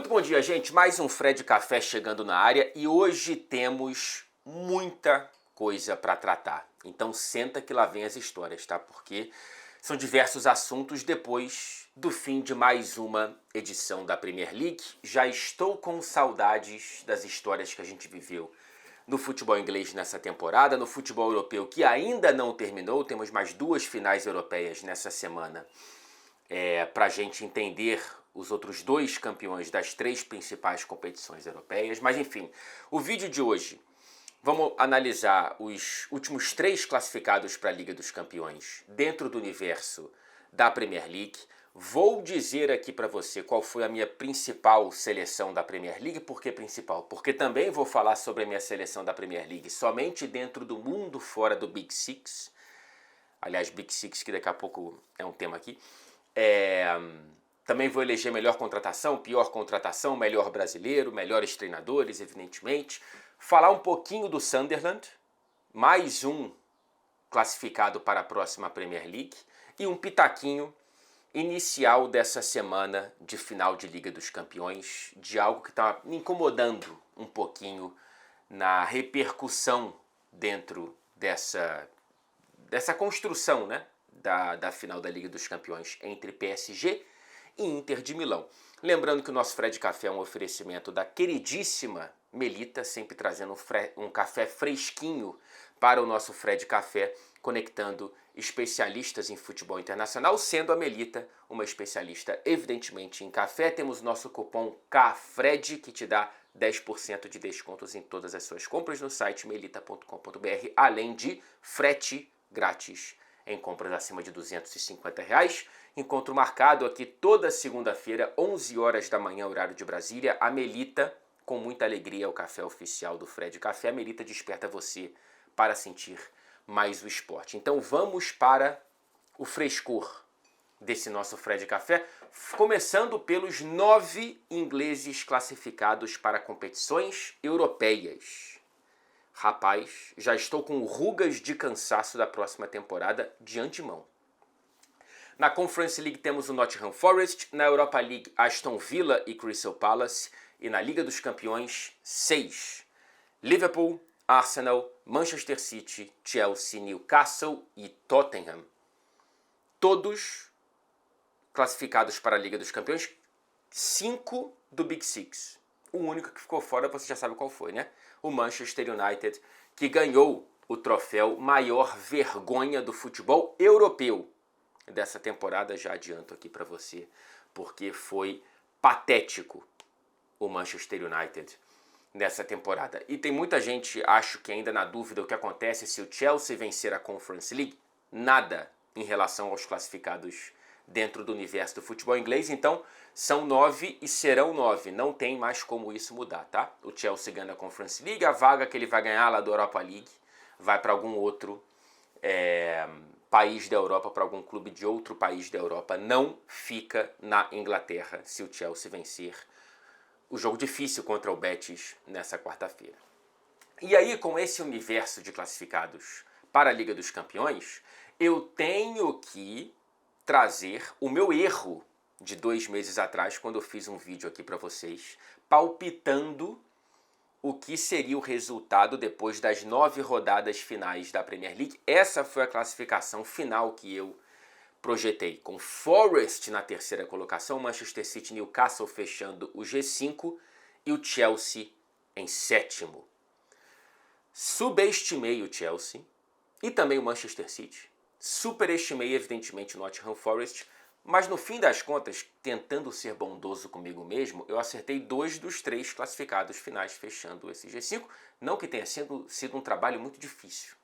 Muito bom dia, gente. Mais um Fred Café chegando na área e hoje temos muita coisa para tratar. Então senta que lá vem as histórias, tá? Porque são diversos assuntos depois do fim de mais uma edição da Premier League. Já estou com saudades das histórias que a gente viveu no futebol inglês nessa temporada, no futebol europeu que ainda não terminou. Temos mais duas finais europeias nessa semana para a gente entender os outros dois campeões das três principais competições europeias. Mas enfim, o vídeo de hoje, vamos analisar os últimos três classificados para a Liga dos Campeões dentro do universo da Premier League. Vou dizer aqui para você qual foi a minha principal seleção da Premier League. Por que principal? Porque também vou falar sobre a minha seleção da Premier League somente dentro do mundo fora do Big Six. Aliás, Big Six, que daqui a pouco é um tema aqui. Também vou eleger melhor contratação, pior contratação, melhor brasileiro, melhores treinadores, evidentemente. Falar um pouquinho do Sunderland, mais um classificado para a próxima Premier League. E um pitaquinho inicial dessa semana de final de Liga dos Campeões, de algo que está me incomodando um pouquinho na repercussão dentro dessa construção, né, da final da Liga dos Campeões entre PSG e Inter de Milão. Lembrando que o nosso Fred Café é um oferecimento da queridíssima Melita, sempre trazendo um café fresquinho para o nosso Fred Café, conectando especialistas em futebol internacional, sendo a Melita uma especialista evidentemente em café. Temos nosso cupom CAFRED, que te dá 10% de descontos em todas as suas compras no site melita.com.br, além de frete grátis em compras acima de R$250. Encontro marcado aqui toda segunda-feira, 11 horas da manhã, horário de Brasília. A Melita, com muita alegria, é o café oficial do Fred Café. A Melita desperta você para sentir mais o esporte. Então vamos para o frescor desse nosso Fred Café, começando pelos 9 ingleses classificados para competições europeias. Rapaz, já estou com rugas de cansaço da próxima temporada de antemão. Na Conference League temos o Nottingham Forest, na Europa League Aston Villa e Crystal Palace, e na Liga dos Campeões 6. Liverpool, Arsenal, Manchester City, Chelsea, Newcastle e Tottenham. Todos classificados para a Liga dos Campeões, 5 do Big Six. O único que ficou fora, você já sabe qual foi, né? O Manchester United, que ganhou o troféu maior vergonha do futebol europeu dessa temporada. Já adianto aqui para você, porque foi patético o Manchester United nessa temporada. E tem muita gente, acho que ainda na dúvida o que acontece se o Chelsea vencer a Conference League. Nada em relação aos classificados dentro do universo do futebol inglês. Então são 9 e serão 9, não tem mais como isso mudar, tá? O Chelsea ganha a Conference League, a vaga que ele vai ganhar lá do Europa League vai para algum outro país da Europa, para algum clube de outro país da Europa, não fica na Inglaterra se o Chelsea vencer o jogo difícil contra o Betis nessa quarta-feira. E aí, com esse universo de classificados para a Liga dos Campeões, eu tenho que trazer o meu erro de 2 meses atrás, quando eu fiz um vídeo aqui para vocês, palpitando o que seria o resultado depois das 9 rodadas finais da Premier League. Essa foi a classificação final que eu projetei, com Forest na terceira colocação, Manchester City e Newcastle fechando o G5 e o Chelsea em sétimo. Subestimei o Chelsea e também o Manchester City. Superestimei, evidentemente, o Nottingham Forest, mas no fim das contas, tentando ser bondoso comigo mesmo, eu acertei 2 dos 3 classificados finais fechando esse G5, não que tenha sido um trabalho muito difícil.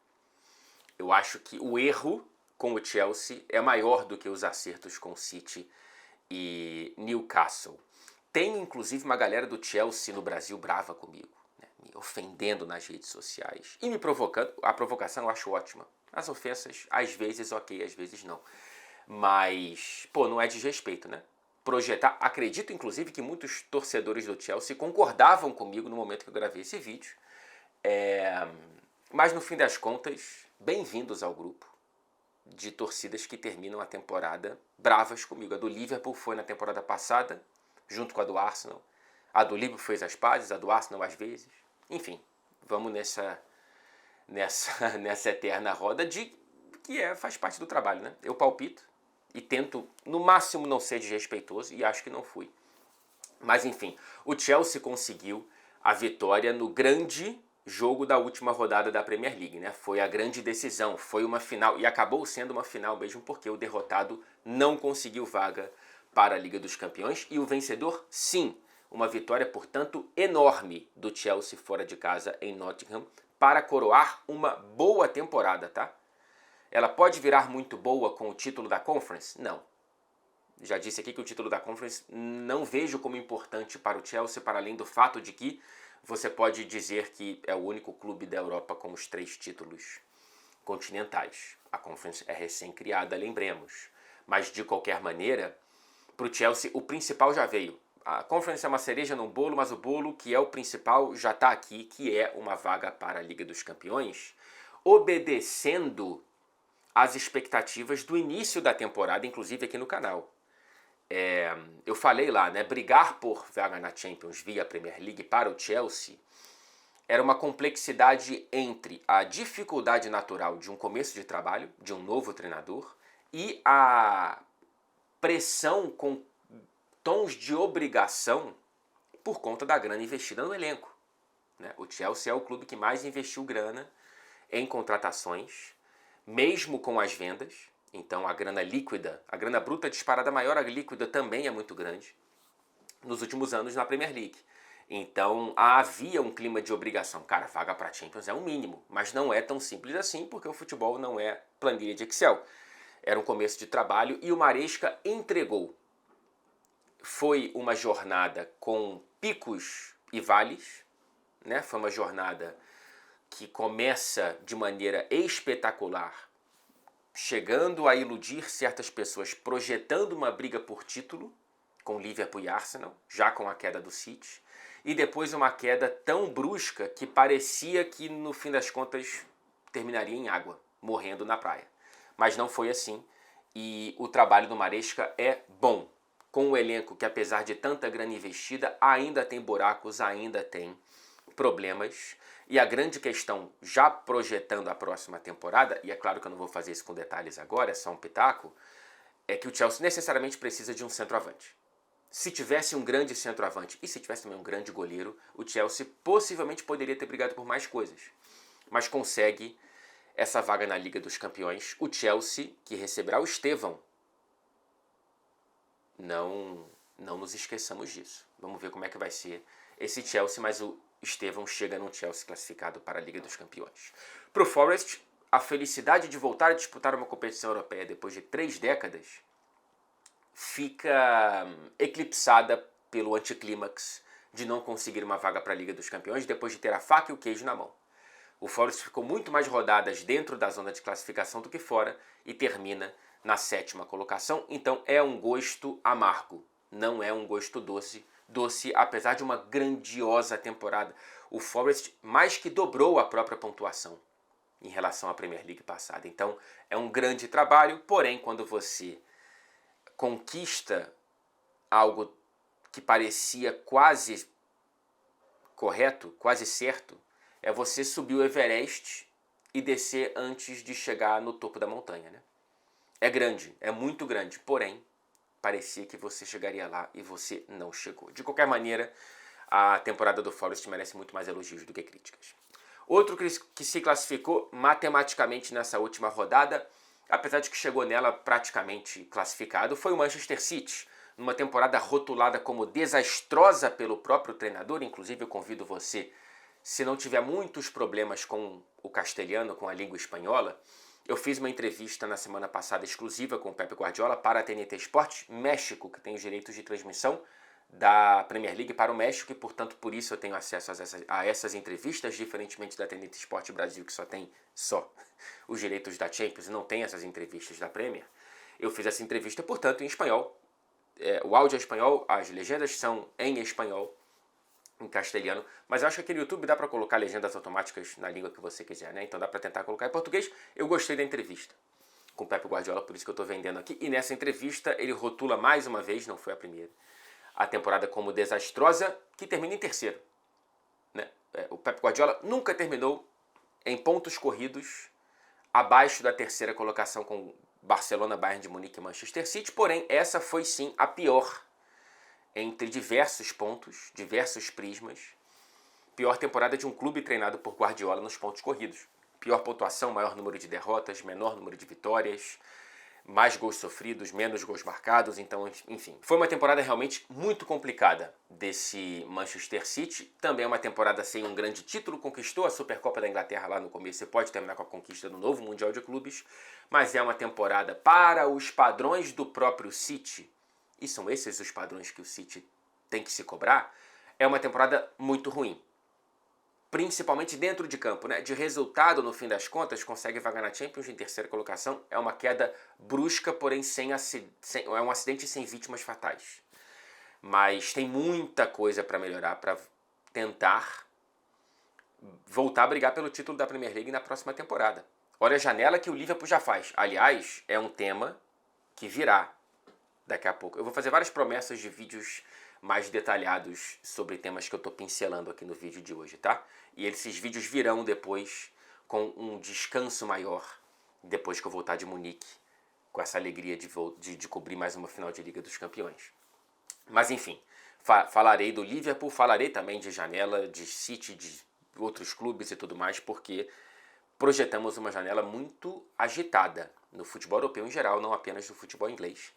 Eu acho que o erro com o Chelsea é maior do que os acertos com City e Newcastle. Tem inclusive uma galera do Chelsea no Brasil brava comigo, né? Me ofendendo nas redes sociais e me provocando. A provocação eu acho ótima. As ofensas, às vezes ok, às vezes não. Mas, pô, não é desrespeito, né? Projetar, acredito inclusive que muitos torcedores do Chelsea concordavam comigo no momento que eu gravei esse vídeo. Mas no fim das contas, bem-vindos ao grupo de torcidas que terminam a temporada bravas comigo. A do Liverpool foi na temporada passada, junto com a do Arsenal. A do Liverpool fez as pazes, a do Arsenal às vezes. Enfim, vamos nessa eterna roda faz parte do trabalho, né? Eu palpito e tento, no máximo, não ser desrespeitoso, e acho que não fui. Mas enfim, o Chelsea conseguiu a vitória no grande jogo da última rodada da Premier League, né? Foi a grande decisão, foi uma final, e acabou sendo uma final mesmo porque o derrotado não conseguiu vaga para a Liga dos Campeões, e o vencedor, sim, uma vitória, portanto, enorme do Chelsea fora de casa em Nottingham para coroar uma boa temporada, tá? Ela pode virar muito boa com o título da Conference? Não. Já disse aqui que o título da Conference não vejo como importante para o Chelsea, para além do fato de que você pode dizer que é o único clube da Europa com os 3 títulos continentais. A Conference é recém-criada, lembremos. Mas, de qualquer maneira, para o Chelsea, o principal já veio. A Conference é uma cereja no bolo, mas o bolo que é o principal já está aqui, que é uma vaga para a Liga dos Campeões, obedecendo às expectativas do início da temporada, inclusive aqui no canal. Eu falei lá, né, brigar por vaga na Champions via Premier League para o Chelsea era uma complexidade entre a dificuldade natural de um começo de trabalho, de um novo treinador, e a pressão com tons de obrigação por conta da grana investida no elenco, né? O Chelsea é o clube que mais investiu grana em contratações, mesmo com as vendas. Então a grana líquida, a grana bruta disparada maior, a líquida também é muito grande nos últimos anos na Premier League. Então havia um clima de obrigação. Cara, vaga para Champions é um mínimo, mas não é tão simples assim, porque o futebol não é planilha de Excel. Era um começo de trabalho e o Maresca entregou. Foi uma jornada com picos e vales, né? Foi uma jornada que começa de maneira espetacular, chegando a iludir certas pessoas, projetando uma briga por título com Liverpool e Arsenal, já com a queda do City, e depois uma queda tão brusca que parecia que no fim das contas terminaria em água, morrendo na praia. Mas não foi assim, e o trabalho do Maresca é bom, com um elenco que, apesar de tanta grana investida, ainda tem buracos, ainda tem problemas. E a grande questão, já projetando a próxima temporada, e é claro que eu não vou fazer isso com detalhes agora, é só um pitaco, é que o Chelsea necessariamente precisa de um centroavante. Se tivesse um grande centroavante e se tivesse também um grande goleiro, o Chelsea possivelmente poderia ter brigado por mais coisas. Mas consegue essa vaga na Liga dos Campeões. O Chelsea, que receberá o Estevão. Não nos esqueçamos disso. Vamos ver como é que vai ser esse Chelsea, mas o Estevão chega num Chelsea classificado para a Liga dos Campeões. Para o Forest, a felicidade de voltar a disputar uma competição europeia depois de 3 décadas fica eclipsada pelo anticlímax de não conseguir uma vaga para a Liga dos Campeões depois de ter a faca e o queijo na mão. O Forest ficou muito mais rodadas dentro da zona de classificação do que fora e termina na 7ª colocação, então é um gosto amargo, não é um gosto doce, apesar de uma grandiosa temporada. O Forest mais que dobrou a própria pontuação em relação à Premier League passada. Então é um grande trabalho, porém quando você conquista algo que parecia quase correto, quase certo, é você subir o Everest e descer antes de chegar no topo da montanha, né? É grande, é muito grande, porém parecia que você chegaria lá e você não chegou. De qualquer maneira, a temporada do Forest merece muito mais elogios do que críticas. Outro que se classificou matematicamente nessa última rodada, apesar de que chegou nela praticamente classificado, foi o Manchester City, numa temporada rotulada como desastrosa pelo próprio treinador. Inclusive eu convido você, se não tiver muitos problemas com o castelhano, com a língua espanhola, eu fiz uma entrevista na semana passada exclusiva com o Pepe Guardiola para a TNT Sports México, que tem os direitos de transmissão da Premier League para o México, e portanto por isso eu tenho acesso a essas entrevistas, diferentemente da TNT Sports Brasil, que só tem os direitos da Champions e não tem essas entrevistas da Premier. Eu fiz essa entrevista, portanto, em espanhol. O áudio é espanhol, as legendas são em espanhol, em castelhano, mas eu acho que aqui no YouTube dá para colocar legendas automáticas na língua que você quiser, né? Então dá para tentar colocar em português. Eu gostei da entrevista com o Pepe Guardiola, por isso que eu estou vendendo aqui. E nessa entrevista ele rotula mais uma vez, não foi a primeira, a temporada como desastrosa que termina em terceiro. Né? O Pep Guardiola nunca terminou em pontos corridos abaixo da terceira colocação com Barcelona, Bayern de Munique e Manchester City, porém essa foi sim a pior entre diversos pontos, diversos prismas. Pior temporada de um clube treinado por Guardiola nos pontos corridos. Pior pontuação, maior número de derrotas, menor número de vitórias, mais gols sofridos, menos gols marcados, então, enfim. Foi uma temporada realmente muito complicada desse Manchester City. Também é uma temporada sem um grande título, conquistou a Supercopa da Inglaterra lá no começo e pode terminar com a conquista do novo Mundial de Clubes, mas é uma temporada para os padrões do próprio City, e são esses os padrões que o City tem que se cobrar, é uma temporada muito ruim. Principalmente dentro de campo, né? De resultado, no fim das contas, consegue vagar na Champions em terceira colocação. É uma queda brusca, porém é um acidente sem vítimas fatais. Mas tem muita coisa para melhorar, para tentar voltar a brigar pelo título da Premier League na próxima temporada. Olha a janela que o Liverpool já faz. Aliás, é um tema que virá daqui a pouco. Eu vou fazer várias promessas de vídeos mais detalhados sobre temas que eu estou pincelando aqui no vídeo de hoje, tá? E esses vídeos virão depois com um descanso maior, depois que eu voltar de Munique, com essa alegria de cobrir mais uma final de Liga dos Campeões. Mas enfim, falarei do Liverpool, falarei também de janela, de City, de outros clubes e tudo mais, porque projetamos uma janela muito agitada no futebol europeu em geral, não apenas no futebol inglês.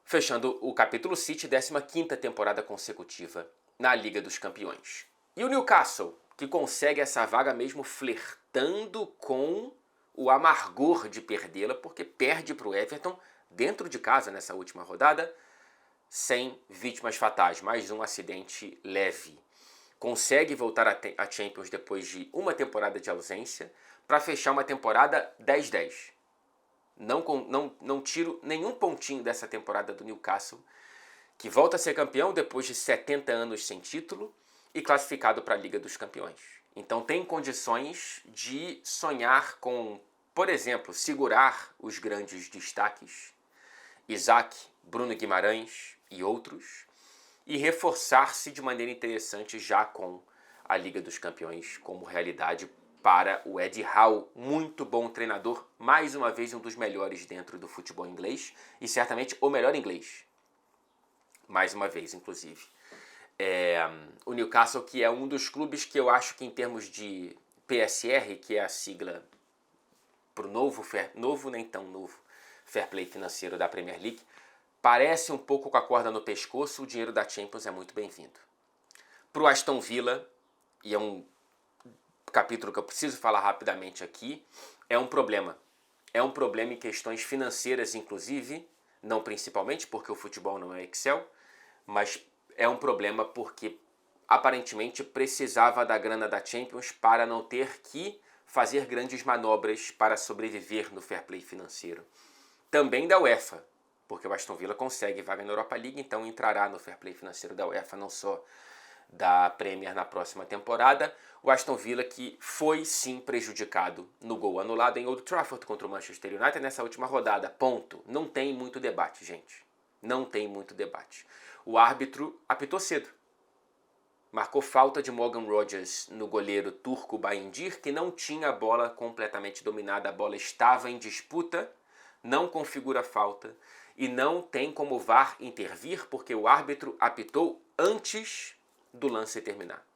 Fechando o capítulo City, 15ª temporada consecutiva na Liga dos Campeões. E o Newcastle, que consegue essa vaga mesmo flertando com o amargor de perdê-la, porque perde para o Everton dentro de casa nessa última rodada, sem vítimas fatais, mais um acidente leve. Consegue voltar à Champions depois de uma temporada de ausência, para fechar uma temporada 10-10. Não tiro nenhum pontinho dessa temporada do Newcastle, que volta a ser campeão depois de 70 anos sem título e classificado para a Liga dos Campeões. Então tem condições de sonhar com, por exemplo, segurar os grandes destaques, Isaac, Bruno Guimarães e outros, e reforçar-se de maneira interessante já com a Liga dos Campeões como realidade para o Eddie Howe, muito bom treinador, mais uma vez um dos melhores dentro do futebol inglês e certamente o melhor inglês, mais uma vez, inclusive. O Newcastle, que é um dos clubes que eu acho que em termos de PSR, que é a sigla para o novo nem tão novo Fair Play financeiro da Premier League, parece um pouco com a corda no pescoço, o dinheiro da Champions é muito bem-vindo. Para o Aston Villa, e é um capítulo que eu preciso falar rapidamente aqui, é um problema. É um problema em questões financeiras, inclusive, não principalmente porque o futebol não é Excel, mas é um problema porque aparentemente precisava da grana da Champions para não ter que fazer grandes manobras para sobreviver no fair play financeiro. Também da UEFA, porque o Aston Villa consegue vaga na Europa League, então entrará no fair play financeiro da UEFA, não só da Premier na próxima temporada. O Aston Villa que foi sim prejudicado no gol anulado em Old Trafford contra o Manchester United nessa última rodada. Ponto. Não tem muito debate, gente. Não tem muito debate. O árbitro apitou cedo. Marcou falta de Morgan Rogers no goleiro turco Bayındır, que não tinha a bola completamente dominada. A bola estava em disputa, não configura falta e não tem como o VAR intervir porque o árbitro apitou antes do lance terminar.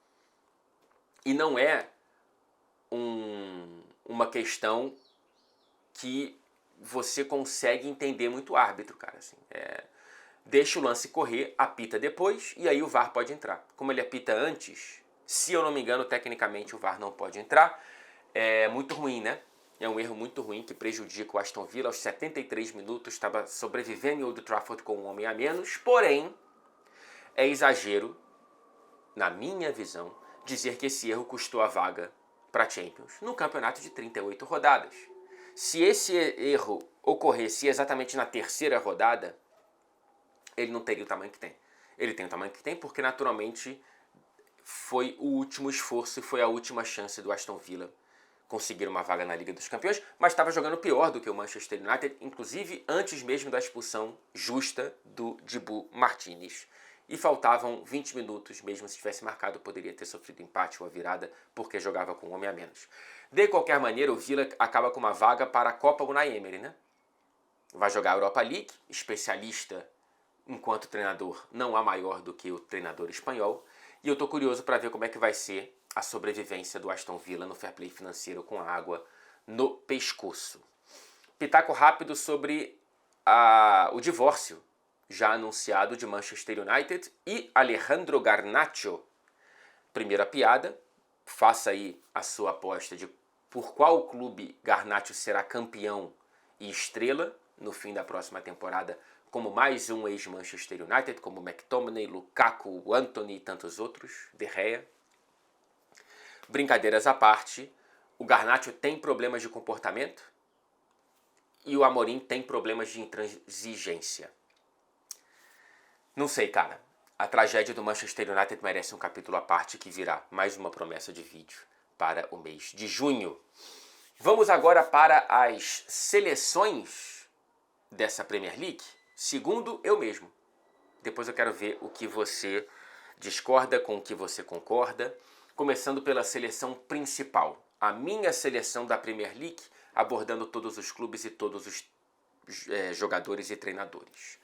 E não é uma questão que você consegue entender muito o árbitro, cara. Assim, deixa o lance correr, apita depois e aí o VAR pode entrar. Como ele apita antes, se eu não me engano, tecnicamente o VAR não pode entrar. É muito ruim, né? É um erro muito ruim que prejudica o Aston Villa. Aos 73 minutos estava sobrevivendo em Old Trafford com um homem a menos. Porém, é exagero, na minha visão, dizer que esse erro custou a vaga para a Champions no campeonato de 38 rodadas. Se esse erro ocorresse exatamente na terceira rodada, ele não teria o tamanho que tem. Ele tem o tamanho que tem porque, naturalmente, foi o último esforço e foi a última chance do Aston Villa conseguir uma vaga na Liga dos Campeões, mas estava jogando pior do que o Manchester United, inclusive antes mesmo da expulsão justa do Dibu Martínez. e faltavam 20 minutos, mesmo se tivesse marcado, poderia ter sofrido empate ou a virada, porque jogava com um homem a menos. De qualquer maneira, o Villa acaba com uma vaga para a Copa Unai Emery, né? Vai jogar a Europa League, especialista enquanto treinador não há maior do que o treinador espanhol, e eu estou curioso para ver como é que vai ser a sobrevivência do Aston Villa no fair play financeiro com a água no pescoço. Pitaco rápido sobre o divórcio já anunciado de Manchester United e Alejandro Garnacho. Primeira piada, faça aí a sua aposta de por qual clube Garnacho será campeão e estrela no fim da próxima temporada, como mais um ex-Manchester United, como McTominay, Lukaku, Antony e tantos outros, De Gea. Brincadeiras à parte, o Garnacho tem problemas de comportamento e o Amorim tem problemas de intransigência. Não sei, cara. A tragédia do Manchester United merece um capítulo à parte que virá mais uma promessa de vídeo para o mês de junho. Vamos agora para as seleções dessa Premier League, segundo eu mesmo. Depois eu quero ver o que você discorda, com o que você concorda. Começando pela seleção principal. A minha seleção da Premier League, abordando todos os clubes e todos os jogadores e treinadores.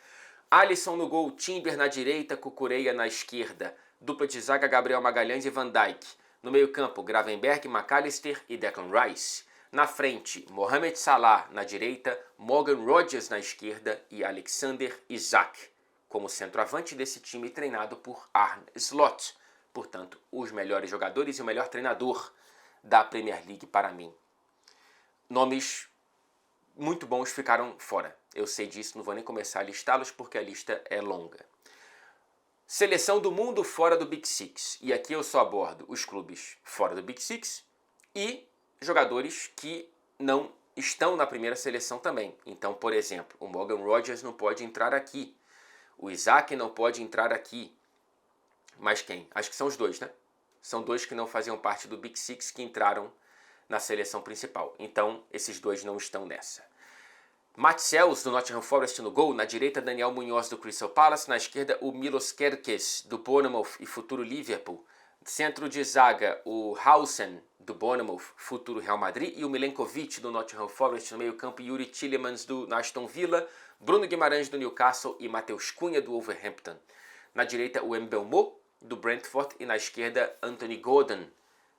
Alisson no gol, Timber na direita, Cucurella na esquerda. Dupla de zaga, Gabriel Magalhães e Van Dijk. No meio-campo, Gravenberch, McAllister e Declan Rice. Na frente, Mohamed Salah na direita, Morgan Rogers na esquerda e Alexander Isak como centroavante desse time treinado por Arne Slot. Portanto, os melhores jogadores e o melhor treinador da Premier League para mim. Nomes muito bons ficaram fora. Eu sei disso, não vou nem começar a listá-los porque a lista é longa. Seleção do mundo fora do Big Six. E aqui eu só abordo os clubes fora do Big Six e jogadores que não estão na primeira seleção também. Então, por exemplo, o Morgan Rogers não pode entrar aqui. O Isak não pode entrar aqui. Mas quem? Acho que são os dois, né? São dois que não faziam parte do Big Six que entraram na seleção principal. Então, esses dois não estão nessa. Matt Sells, do Nottingham Forest no gol. Na direita, Daniel Muñoz, do Crystal Palace. Na esquerda, o Milos Kerkez, do Bournemouth e futuro Liverpool. Centro de zaga, o Hausen, do Bournemouth, futuro Real Madrid. E o Milenkovic, do Nottingham Forest no meio campo. Yuri Tielemans, do Aston Villa. Bruno Guimarães, do Newcastle. E Matheus Cunha, do Wolverhampton. Na direita, o Mbeumo, do Brentford. E na esquerda, Anthony Gordon,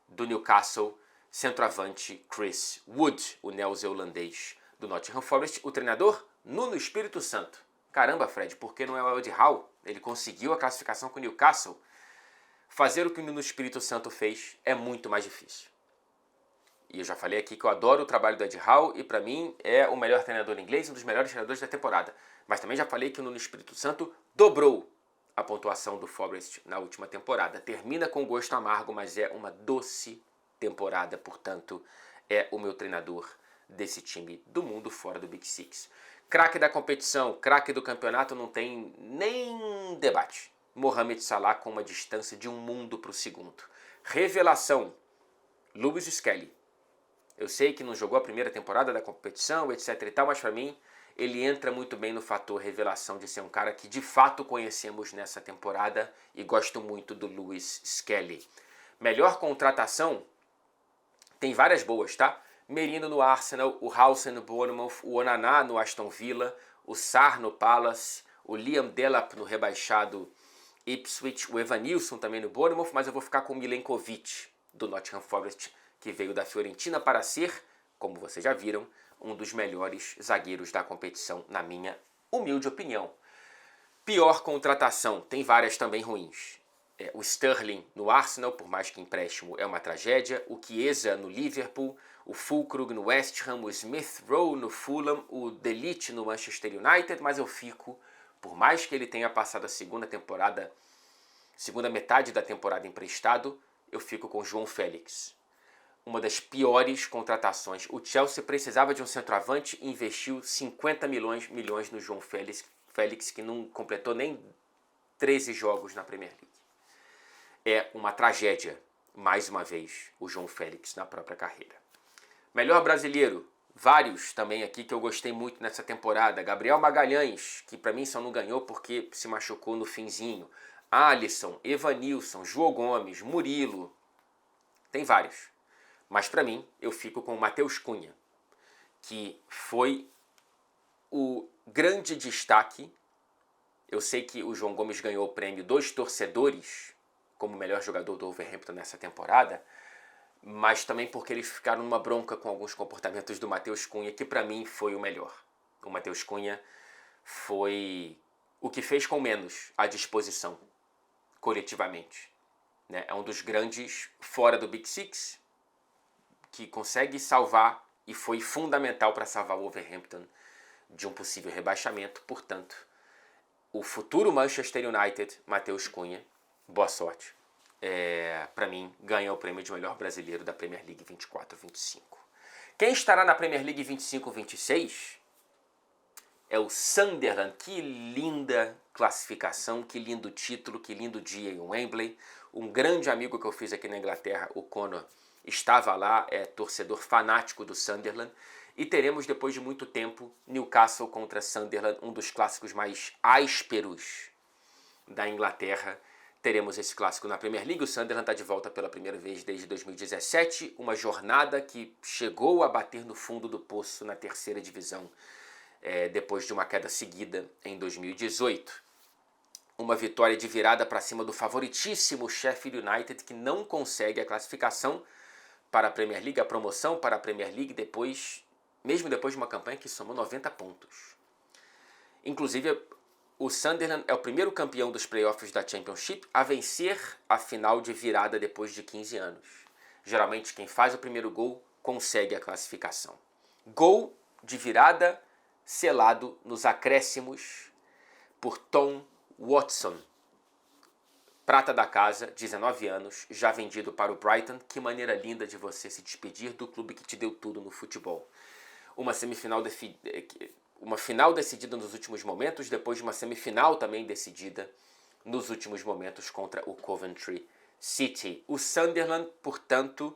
do Newcastle. Centroavante, Chris Wood, o neozelandês do Nottingham Forest. O treinador, Nuno Espírito Santo. Caramba, Fred, por que não é o Eddie Howe? Ele conseguiu a classificação com o Newcastle. Fazer o que o Nuno Espírito Santo fez é muito mais difícil. E eu já falei aqui que eu adoro o trabalho do Eddie Howe e para mim é o melhor treinador inglês, um dos melhores treinadores da temporada. Mas também já falei que o Nuno Espírito Santo dobrou a pontuação do Forest na última temporada. Termina com gosto amargo, mas é uma doce temporada, portanto, é o meu treinador desse time do mundo fora do Big Six. Craque da competição, craque do campeonato, não tem nem debate. Mohamed Salah com uma distância de um mundo para o segundo. Revelação, Lewis Skelly. Eu sei que não jogou a primeira temporada da competição, etc e tal, mas para mim ele entra muito bem no fator revelação de ser um cara que de fato conhecemos nessa temporada e gosto muito do Lewis Skelly. Melhor contratação, tem várias boas, tá? Merino no Arsenal, o Hausen no Bournemouth, o Onana no Aston Villa, o Sarr no Palace, o Liam Delap no rebaixado Ipswich, o Evanilson também no Bournemouth, mas eu vou ficar com o Milenkovic do Nottingham Forest, que veio da Fiorentina para ser, como vocês já viram, um dos melhores zagueiros da competição, na minha humilde opinião. Pior contratação, tem várias também ruins. O Sterling no Arsenal, por mais que empréstimo, é uma tragédia. O Chiesa no Liverpool, o Fulkrug no West Ham, o Smith Rowe no Fulham, o De Ligt no Manchester United, mas eu fico, por mais que ele tenha passado a segunda metade da temporada emprestado, eu fico com João Félix. Uma das piores contratações. O Chelsea precisava de um centroavante e investiu 50 milhões no João Félix, que não completou nem 13 jogos na Premier League. É uma tragédia, mais uma vez, o João Félix na própria carreira. Melhor brasileiro, vários também aqui que eu gostei muito nessa temporada. Gabriel Magalhães, que para mim só não ganhou porque se machucou no finzinho. Alisson, Evanilson, João Gomes, Murilo, tem vários. Mas para mim, eu fico com o Matheus Cunha, que foi o grande destaque. Eu sei que o João Gomes ganhou o prêmio dos torcedores como melhor jogador do Wolverhampton nessa temporada, mas também porque eles ficaram numa bronca com alguns comportamentos do Matheus Cunha, que para mim foi o melhor. O Matheus Cunha foi o que fez com menos à disposição, coletivamente. Né? É um dos grandes fora do Big Six, que consegue salvar e foi fundamental para salvar o Wolverhampton de um possível rebaixamento. Portanto, o futuro Manchester United, Matheus Cunha, boa sorte. Para mim, ganha o prêmio de melhor brasileiro da Premier League 24-25. Quem estará na Premier League 25-26 é o Sunderland. Que linda classificação, que lindo título, que lindo dia em Wembley. Um grande amigo que eu fiz aqui na Inglaterra, o Conor, estava lá, é torcedor fanático do Sunderland. E teremos, depois de muito tempo, Newcastle contra Sunderland, um dos clássicos mais ásperos da Inglaterra. Teremos esse clássico na Premier League. O Sunderland está de volta pela primeira vez desde 2017. Uma jornada que chegou a bater no fundo do poço na terceira divisão, depois de uma queda seguida em 2018. Uma vitória de virada para cima do favoritíssimo Sheffield United, que não consegue a classificação para a Premier League, a promoção para a Premier League, mesmo depois de uma campanha que somou 90 pontos. Inclusive, o Sunderland é o primeiro campeão dos playoffs da Championship a vencer a final de virada depois de 15 anos. Geralmente, quem faz o primeiro gol consegue a classificação. Gol de virada selado nos acréscimos por Tom Watson. Prata da casa, 19 anos, já vendido para o Brighton. Que maneira linda de você se despedir do clube que te deu tudo no futebol. Uma final decidida nos últimos momentos, depois de uma semifinal também decidida nos últimos momentos contra o Coventry City. O Sunderland, portanto,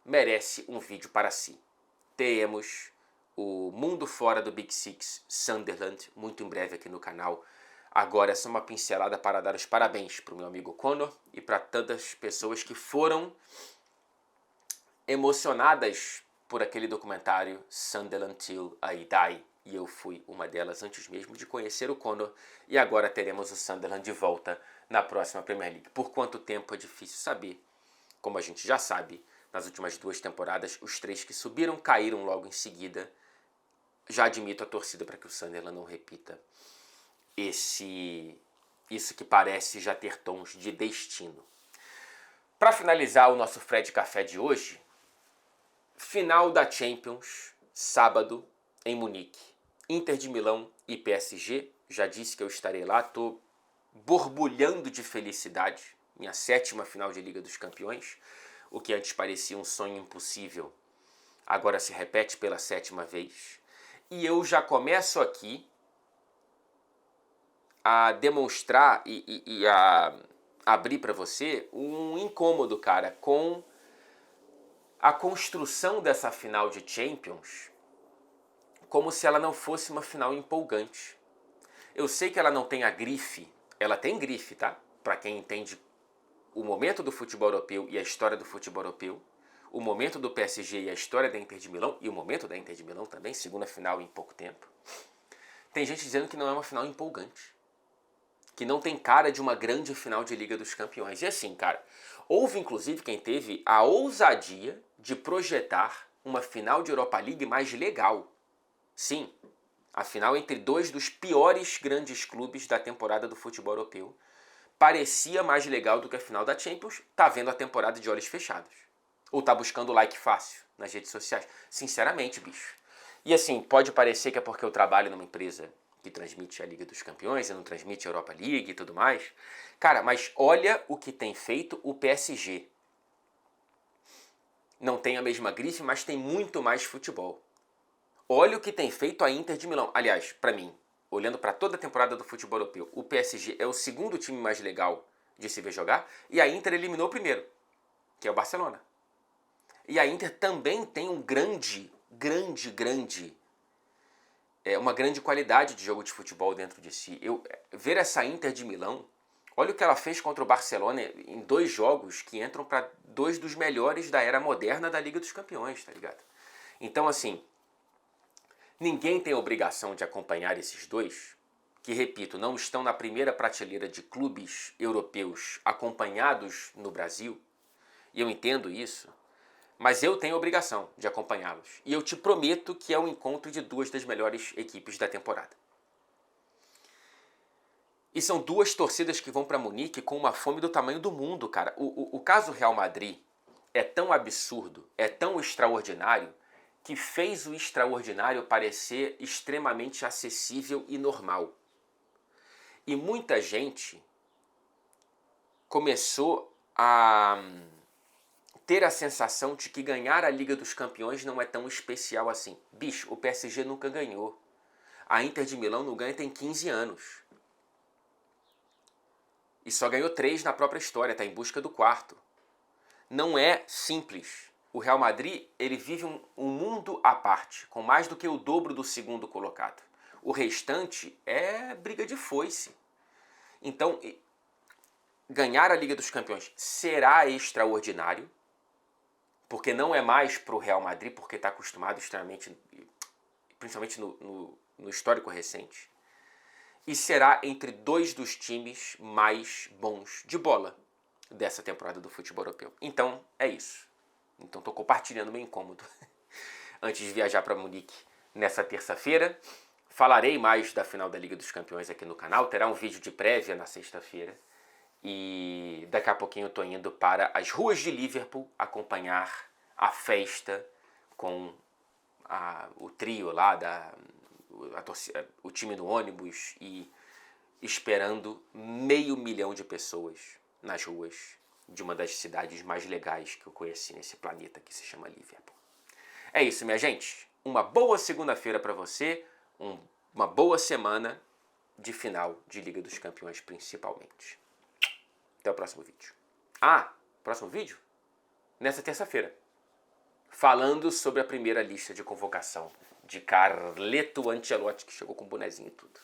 merece um vídeo para si. Teremos o mundo fora do Big Six, Sunderland, muito em breve aqui no canal. Agora é só uma pincelada para dar os parabéns para o meu amigo Conor e para tantas pessoas que foram emocionadas por aquele documentário Sunderland Till I Die. E eu fui uma delas antes mesmo de conhecer o Conor. E agora teremos o Sunderland de volta na próxima Premier League. Por quanto tempo é difícil saber. Como a gente já sabe, nas últimas 2 temporadas, os 3 que subiram caíram logo em seguida. Já admito a torcida para que o Sunderland não repita isso que parece já ter tons de destino. Para finalizar o nosso Fred Café de hoje, final da Champions, sábado, em Munique. Inter de Milão e PSG. Já disse que eu estarei lá, estou borbulhando de felicidade. Minha 7ª final de Liga dos Campeões. O que antes parecia um sonho impossível, agora se repete pela 7ª vez. E eu já começo aqui a demonstrar e a abrir para você um incômodo, cara, com a construção dessa final de Champions, como se ela não fosse uma final empolgante. Eu sei que ela não tem a grife, ela tem grife, tá? Para quem entende o momento do futebol europeu e a história do futebol europeu, o momento do PSG e a história da Inter de Milão, e o momento da Inter de Milão também, segunda final em pouco tempo. Tem gente dizendo que não é uma final empolgante, que não tem cara de uma grande final de Liga dos Campeões. E assim, cara, houve inclusive quem teve a ousadia de projetar uma final de Europa League mais legal. Sim, a final entre 2 dos piores grandes clubes da temporada do futebol europeu parecia mais legal do que a final da Champions. Tá vendo a temporada de olhos fechados. Ou tá buscando like fácil nas redes sociais. Sinceramente, bicho. E assim, pode parecer que é porque eu trabalho numa empresa que transmite a Liga dos Campeões e não transmite a Europa League e tudo mais. Cara, mas olha o que tem feito o PSG. Não tem a mesma grife, mas tem muito mais futebol. Olha o que tem feito a Inter de Milão. Aliás, para mim, olhando para toda a temporada do futebol europeu, o PSG é o segundo time mais legal de se ver jogar e a Inter eliminou o primeiro, que é o Barcelona. E a Inter também tem uma grande qualidade de jogo de futebol dentro de si. Ver essa Inter de Milão Olha o que ela fez contra o Barcelona em 2 jogos que entram para 2 dos melhores da era moderna da Liga dos Campeões, tá ligado? Então, assim, ninguém tem obrigação de acompanhar esses dois, que, repito, não estão na primeira prateleira de clubes europeus acompanhados no Brasil, e eu entendo isso, mas eu tenho obrigação de acompanhá-los. E eu te prometo que é o encontro de 2 das melhores equipes da temporada. E são 2 torcidas que vão para Munique com uma fome do tamanho do mundo, cara. O caso Real Madrid é tão absurdo, é tão extraordinário, que fez o extraordinário parecer extremamente acessível e normal. E muita gente começou a ter a sensação de que ganhar a Liga dos Campeões não é tão especial assim. Bicho, o PSG nunca ganhou. A Inter de Milão não ganha tem 15 anos. E só ganhou 3 na própria história, está em busca do 4º. Não é simples. O Real Madrid ele vive um mundo à parte, com mais do que o dobro do segundo colocado. O restante é briga de foice. Então, ganhar a Liga dos Campeões será extraordinário, porque não é mais para o Real Madrid, porque está acostumado extremamente, principalmente no histórico recente. E será entre 2 dos times mais bons de bola dessa temporada do futebol europeu. Então, é isso. Então, estou compartilhando meu incômodo antes de viajar para Munique nessa terça-feira. Falarei mais da final da Liga dos Campeões aqui no canal. Terá um vídeo de prévia na sexta-feira. E daqui a pouquinho eu estou indo para as ruas de Liverpool acompanhar a festa com o trio lá, o time no ônibus e esperando 500 mil de pessoas nas ruas de uma das cidades mais legais que eu conheci nesse planeta que se chama Liverpool. É isso, minha gente. Uma boa segunda-feira para você, uma boa semana de final de Liga dos Campeões principalmente. Até o próximo vídeo. Próximo vídeo? Nessa terça-feira. Falando sobre a primeira lista de convocação de Carleto Ancelotti, que chegou com bonezinho e tudo.